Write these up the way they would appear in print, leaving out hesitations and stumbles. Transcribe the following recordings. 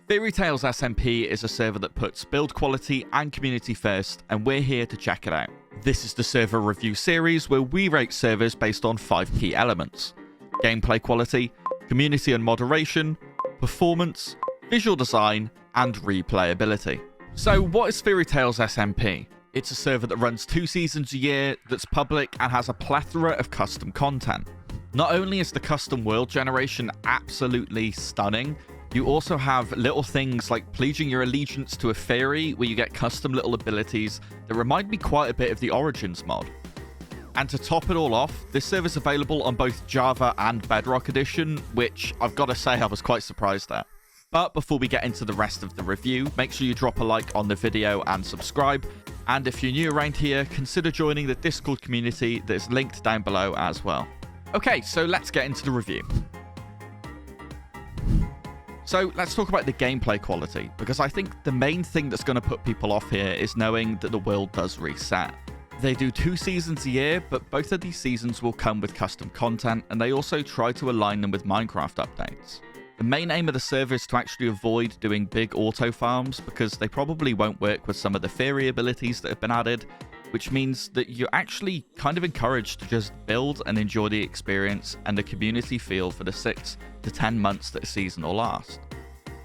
Fairytales SMP is a server that puts build quality and community first, and we're here to check it out. This is the server review series where we rate servers based on 5 key elements: gameplay quality, community and moderation, performance, visual design, and replayability. So what is Fairytales SMP? It's a server that runs 2 seasons a year, that's public, and has a plethora of custom content. Not only is the custom world generation absolutely stunning, you also have little things like pledging your allegiance to a fairy, where you get custom little abilities that remind me quite a bit of the Origins mod. And to top it all off, this server is available on both Java and Bedrock Edition, which I've got to say I was quite surprised at. But before we get into the rest of the review, make sure you drop a like on the video and subscribe. And if you're new around here, consider joining the Discord community that is linked down below as well. Okay, so let's get into the review. So let's talk about the gameplay quality, because I think the main thing that's going to put people off here is knowing that the world does reset. They do 2 seasons a year, but both of these seasons will come with custom content, and they also try to align them with Minecraft updates. The main aim of the server is to actually avoid doing big auto farms, because they probably won't work with some of the fairy abilities that have been added, which means that you're actually kind of encouraged to just build and enjoy the experience and the community feel for the 6 to 10 months that a season will last.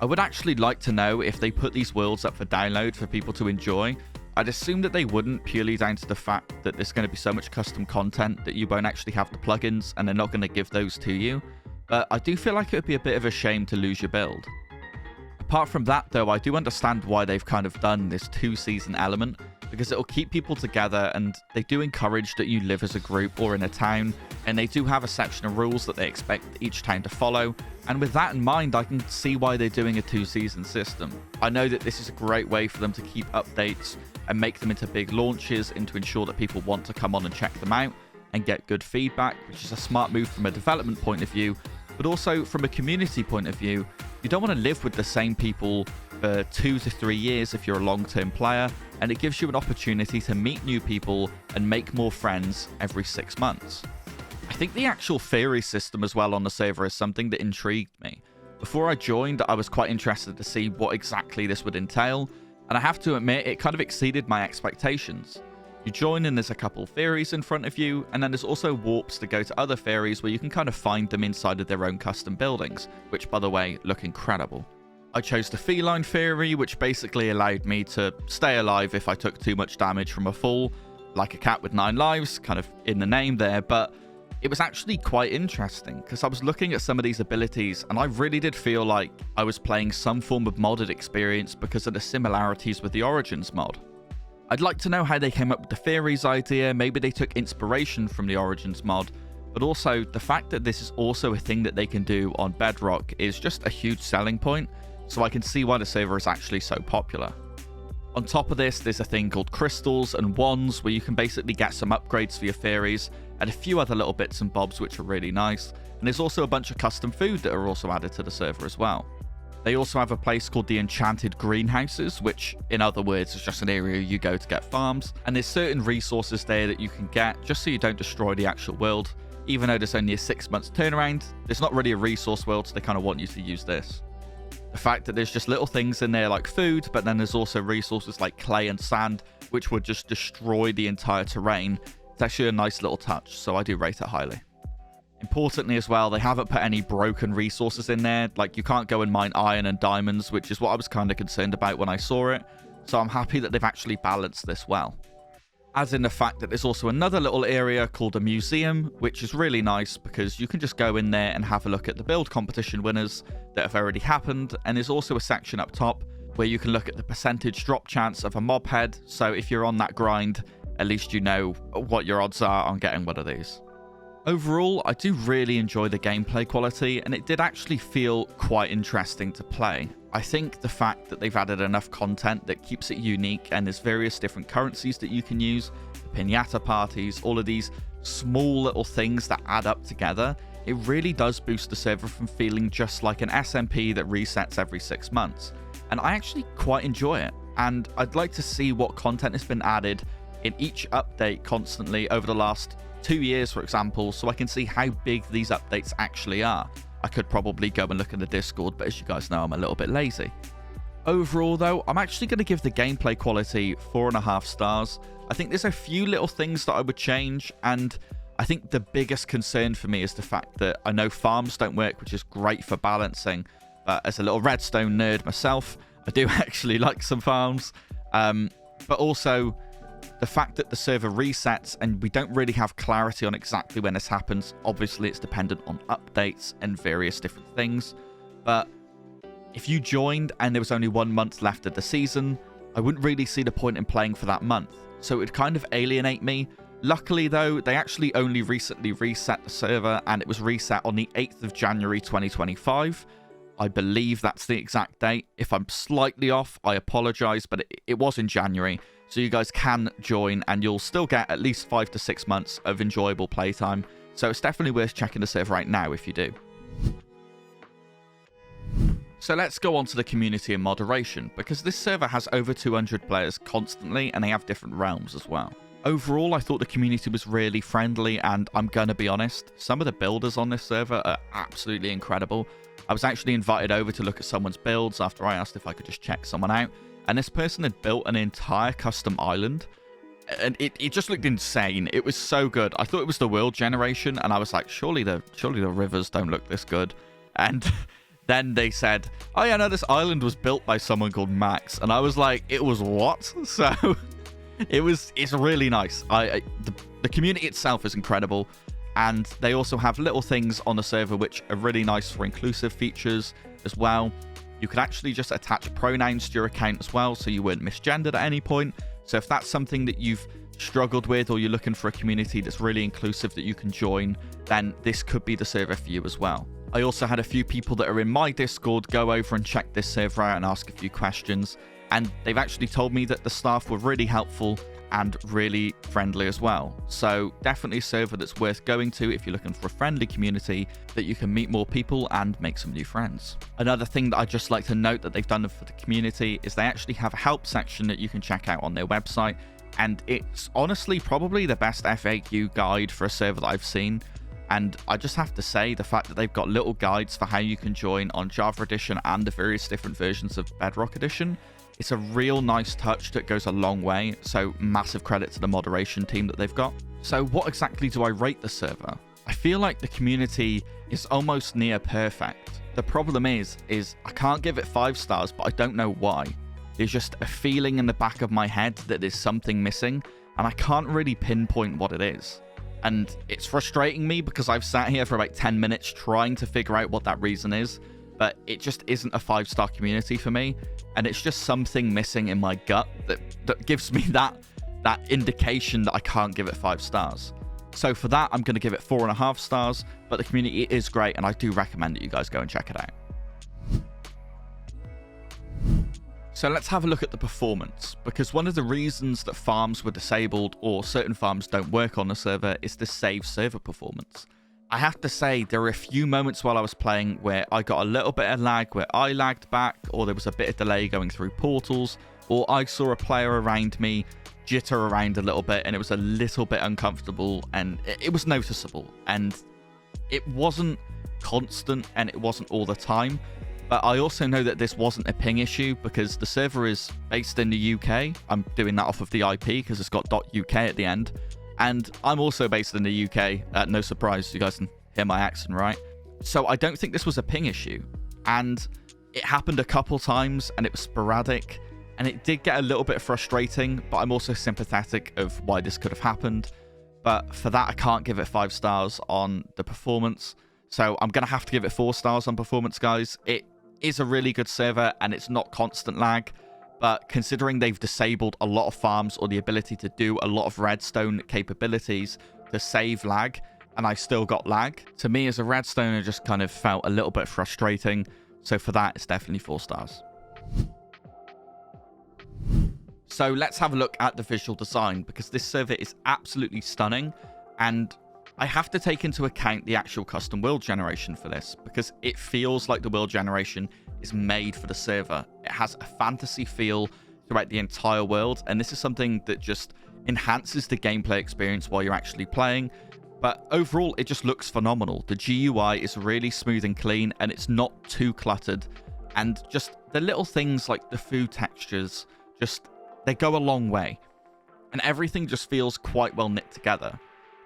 I would actually like to know if they put these worlds up for download for people to enjoy. I'd assume that they wouldn't, purely down to the fact that there's going to be so much custom content that you won't actually have the plugins and they're not going to give those to you. But I do feel like it would be a bit of a shame to lose your build. Apart from that though, I do understand why they've kind of done this 2-season element, because it'll keep people together, and they do encourage that you live as a group or in a town, and they do have a section of rules that they expect each town to follow. And with that in mind, I can see why they're doing a 2-season system. I know that this is a great way for them to keep updates and make them into big launches, and to ensure that people want to come on and check them out and get good feedback, which is a smart move from a development point of view, but also from a community point of view. You don't want to live with the same people for 2 to 3 years if you're a long-term player, and it gives you an opportunity to meet new people and make more friends every 6 months. I think the actual fairy system as well on the server is something that intrigued me. Before I joined, I was quite interested to see what exactly this would entail, and I have to admit it kind of exceeded my expectations. You join and there's a couple fairies in front of you, and then there's also warps to go to other fairies where you can kind of find them inside of their own custom buildings, which by the way look incredible. I chose the feline fairy, which basically allowed me to stay alive if I took too much damage from a fall, like a cat with 9 lives, kind of in the name there. But it was actually quite interesting, because I was looking at some of these abilities and I really did feel like I was playing some form of modded experience because of the similarities with the Origins mod. I'd like to know how they came up with the fairies idea. Maybe they took inspiration from the Origins mod, but also the fact that this is also a thing that they can do on Bedrock is just a huge selling point. So I can see why the server is actually so popular. On top of this, there's a thing called crystals and wands, where you can basically get some upgrades for your fairies, and a few other little bits and bobs which are really nice. And there's also a bunch of custom food that are also added to the server as well. They also have a place called the enchanted greenhouses, which in other words is just an area you go to get farms. And there's certain resources there that you can get just so you don't destroy the actual world. Even though there's only a 6 months turnaround, there's not really a resource world, so they kind of want you to use this. The fact that there's just little things in there like food, but then there's also resources like clay and sand, which would just destroy the entire terrain. It's actually a nice little touch, so I do rate it highly. Importantly as well, they haven't put any broken resources in there. Like, you can't go and mine iron and diamonds, which is what I was kind of concerned about when I saw it. So I'm happy that they've actually balanced this well. As in the fact that there's also another little area called a museum, which is really nice because you can just go in there and have a look at the build competition winners that have already happened. And there's also a section up top where you can look at the percentage drop chance of a mob head. So if you're on that grind, at least you know what your odds are on getting one of these. Overall, I do really enjoy the gameplay quality, and it did actually feel quite interesting to play. I think the fact that they've added enough content that keeps it unique, and there's various different currencies that you can use, the pinata parties, all of these small little things that add up together, it really does boost the server from feeling just like an SMP that resets every 6 months. And I actually quite enjoy it, and I'd like to see what content has been added in each update constantly over the last 2 years, for example, so I can see how big these updates actually are. I could probably go and look in the Discord, but as you guys know, I'm a little bit lazy. Overall, though, I'm actually going to give the gameplay quality 4.5 stars. I think there's a few little things that I would change, and I think the biggest concern for me is the fact that I know farms don't work, which is great for balancing, but as a little redstone nerd myself, I do actually like some farms. But also, the fact that the server resets and we don't really have clarity on exactly when this happens. Obviously, it's dependent on updates and various different things, but if you joined and there was only 1 month left of the season, I wouldn't really see the point in playing for that month. So it would kind of alienate me. Luckily, though, they actually only recently reset the server, and it was reset on the 8th of January 2025. I believe that's the exact date. If I'm slightly off, I apologize, but it was in January. So you guys can join, and you'll still get at least 5 to 6 months of enjoyable playtime. So it's definitely worth checking the server right now if you do. So let's go on to the community and moderation, because this server has over 200 players constantly, and they have different realms as well. Overall, I thought the community was really friendly, and I'm gonna be honest, some of the builders on this server are absolutely incredible. I was actually invited over to look at someone's builds after I asked if I could just check someone out, and this person had built an entire custom island, and it just looked insane. It was so good. I thought it was the world generation, and I was like, surely the rivers don't look this good. And then they said, oh yeah, no, this island was built by someone called Max. And I was like, it was what? So it's really nice. The community itself is incredible. And they also have little things on the server which are really nice for inclusive features as well. You could actually just attach pronouns to your account as well, so you weren't misgendered at any point. So if that's something that you've struggled with, or you're looking for a community that's really inclusive that you can join, then this could be the server for you as well. I also had a few people that are in my Discord go over and check this server out and ask a few questions, and they've actually told me that the staff were really helpful and really friendly as well. So definitely a server that's worth going to if you're looking for a friendly community that you can meet more people and make some new friends. Another thing that I'd just like to note that they've done for the community is they actually have a help section that you can check out on their website, and it's honestly probably the best FAQ guide for a server that I've seen. And I just have to say, the fact that they've got little guides for how you can join on Java Edition and the various different versions of Bedrock Edition, it's a real nice touch that goes a long way. So massive credit to the moderation team that they've got. So what exactly do I rate the server? I feel like the community is almost near perfect. The problem is I can't give it 5 stars, but I don't know why. There's just a feeling in the back of my head that there's something missing, and I can't really pinpoint what it is. And it's frustrating me because I've sat here for about 10 minutes trying to figure out what that reason is, but it just isn't a 5-star community for me, and it's just something missing in my gut that gives me that indication that I can't give it 5 stars. So for that, I'm going to give it 4.5 stars, but the community is great, and I do recommend that you guys go and check it out. So let's have a look at the performance, because one of the reasons that farms were disabled or certain farms don't work on the server is the save server performance. I have to say, there were a few moments while I was playing where I got a little bit of lag, where I lagged back, or there was a bit of delay going through portals, or I saw a player around me jitter around a little bit, and it was a little bit uncomfortable, and it was noticeable. And it wasn't constant, and it wasn't all the time. But I also know that this wasn't a ping issue because the server is based in the UK. I'm doing that off of the IP because it's got .uk at the end. And I'm also based in the UK. No surprise, you guys can hear my accent, right? So I don't think this was a ping issue. And it happened a couple times, and it was sporadic. And it did get a little bit frustrating, but I'm also sympathetic of why this could have happened. But for that, I can't give it 5 stars on the performance. So I'm going to have to give it 4 stars on performance, guys. It is a really good server, and it's not constant lag, but considering they've disabled a lot of farms or the ability to do a lot of redstone capabilities to save lag, and I still got lag, to me as a redstoner just kind of felt a little bit frustrating. So for that, it's definitely 4 stars. So let's have a look at the visual design, because this server is absolutely stunning, and I have to take into account the actual custom world generation for this, because it feels like the world generation is made for the server. It has a fantasy feel throughout the entire world, and this is something that just enhances the gameplay experience while you're actually playing. But overall, it just looks phenomenal. The GUI is really smooth and clean, and it's not too cluttered. And just the little things like the food textures, they go a long way. And everything just feels quite well knit together.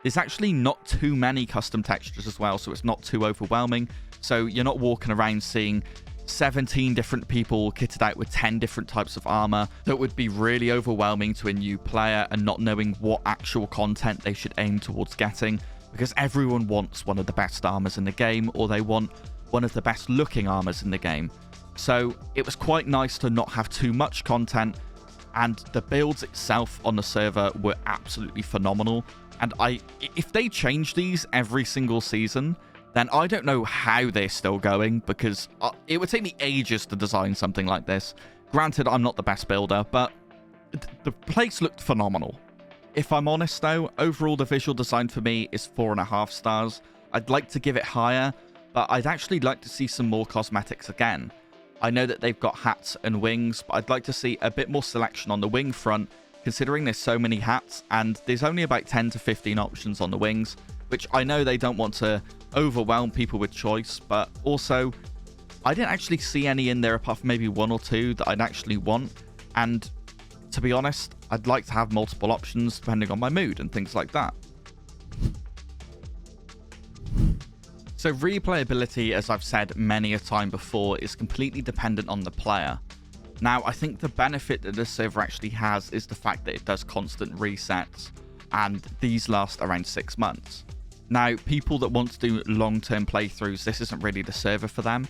There's actually not too many custom textures as well, so it's not too overwhelming. So you're not walking around seeing 17 different people kitted out with 10 different types of armor. That would be really overwhelming to a new player and not knowing what actual content they should aim towards getting, because everyone wants one of the best armors in the game, or they want one of the best looking armors in the game. So it was quite nice to not have too much content, and the builds itself on the server were absolutely phenomenal. And if they change these every single season, then I don't know how they're still going, because it would take me ages to design something like this. Granted, I'm not the best builder, but the place looked phenomenal. If I'm honest though, overall the visual design for me is 4.5 stars. I'd like to give it higher, but I'd actually like to see some more cosmetics again. I know that they've got hats and wings, but I'd like to see a bit more selection on the wing front, considering there's so many hats, and there's only about 10 to 15 options on the wings, which I know they don't want to overwhelm people with choice, but also I didn't actually see any in there apart from maybe 1 or 2 that I'd actually want. And to be honest, I'd like to have multiple options depending on my mood and things like that. So replayability, as I've said many a time before, is completely dependent on the player. Now, I think the benefit that this server actually has is the fact that it does constant resets, and these last around 6 months. Now, people that want to do long-term playthroughs, this isn't really the server for them.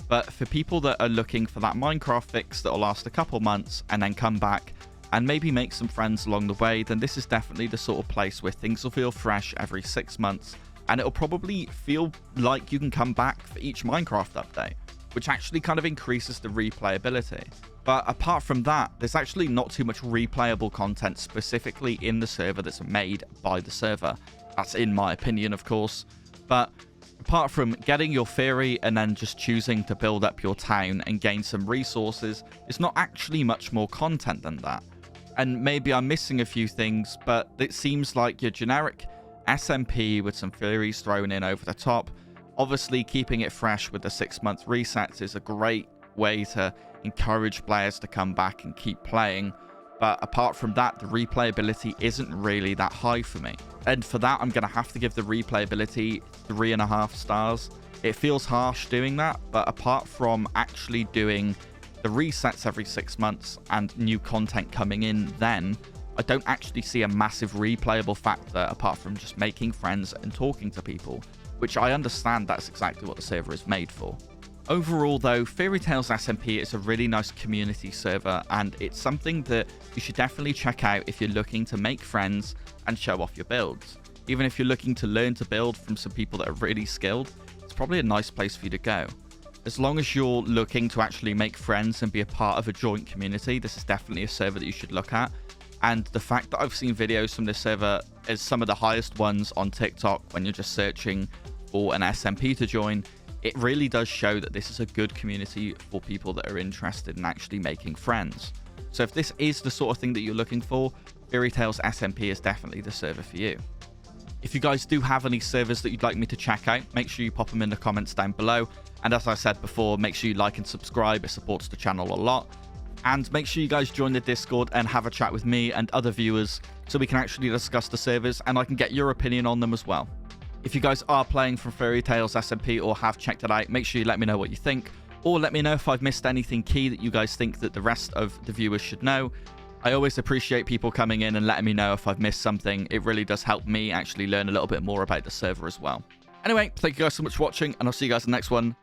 But for people that are looking for that Minecraft fix that will last a couple months and then come back and maybe make some friends along the way, then this is definitely the sort of place where things will feel fresh every 6 months. And it'll probably feel like you can come back for each Minecraft update, which actually kind of increases the replayability. But apart from that, there's actually not too much replayable content specifically in the server that's made by the server. That's in my opinion, of course. But apart from getting your fairy and then just choosing to build up your town and gain some resources, it's not actually much more content than that. And maybe I'm missing a few things, but it seems like your generic SMP with some fairies thrown in over the top. Obviously, keeping it fresh with the 6-month resets is a great way to encourage players to come back and keep playing. But apart from that, the replayability isn't really that high for me. And for that, I'm going to have to give the replayability 3.5 stars. It feels harsh doing that, but apart from actually doing the resets every 6 months and new content coming in then, I don't actually see a massive replayable factor apart from just making friends and talking to people, which I understand that's exactly what the server is made for. Overall though, Fairytales SMP is a really nice community server, and it's something that you should definitely check out if you're looking to make friends and show off your builds. Even if you're looking to learn to build from some people that are really skilled, it's probably a nice place for you to go. As long as you're looking to actually make friends and be a part of a joint community, this is definitely a server that you should look at. And the fact that I've seen videos from this server as some of the highest ones on TikTok when you're just searching for an SMP to join, it really does show that this is a good community for people that are interested in actually making friends. So if this is the sort of thing that you're looking for, Fairytales SMP is definitely the server for you. If you guys do have any servers that you'd like me to check out, make sure you pop them in the comments down below. And as I said before, make sure you like and subscribe. It supports the channel a lot. And make sure you guys join the Discord and have a chat with me and other viewers so we can actually discuss the servers and I can get your opinion on them as well. If you guys are playing from Fairytales SMP or have checked it out, make sure you let me know what you think, or let me know if I've missed anything key that you guys think that the rest of the viewers should know. I always appreciate people coming in and letting me know if I've missed something. It really does help me actually learn a little bit more about the server as well. Anyway, thank you guys so much for watching, and I'll see you guys in the next one.